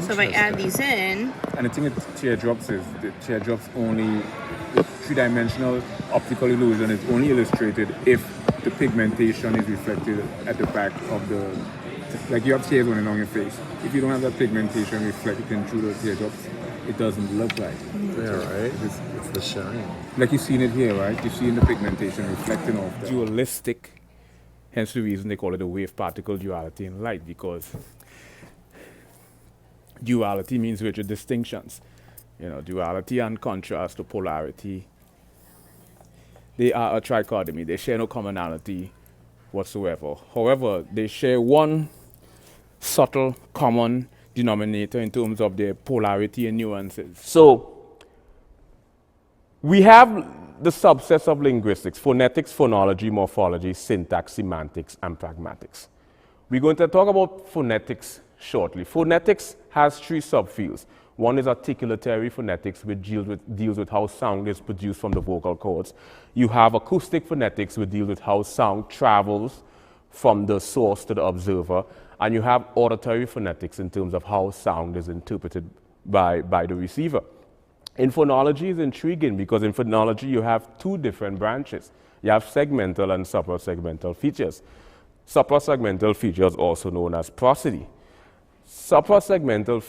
So if I add these in... And the thing with teardrops is the teardrops only, the three-dimensional optical illusion is only illustrated if the pigmentation is reflected at the back of the, like you have tears running on your face. If you don't have that pigmentation reflected through the teardrops, it doesn't look right. Yeah, right? It's the shine. Like you've seen it here, right? You've seen the pigmentation reflecting off that. Dualistic, hence the reason they call it a wave-particle duality in light, because duality means rigid distinctions. You know, duality and contrast to polarity, they are a trichotomy. They share no commonality whatsoever. However, they share one subtle common denominator in terms of their polarity and nuances. So, we have the subsets of linguistics: phonetics, phonology, morphology, syntax, semantics, and pragmatics. We're going to talk about phonetics shortly. Phonetics has three subfields. One is articulatory phonetics, which deals with how sound is produced from the vocal cords. You have acoustic phonetics, which deals with how sound travels from the source to the observer. And you have auditory phonetics in terms of how sound is interpreted by the receiver. In phonology is intriguing because in phonology you have two different branches. You have segmental and suprasegmental features. Suprasegmental features, also known as prosody. Suprasegmental features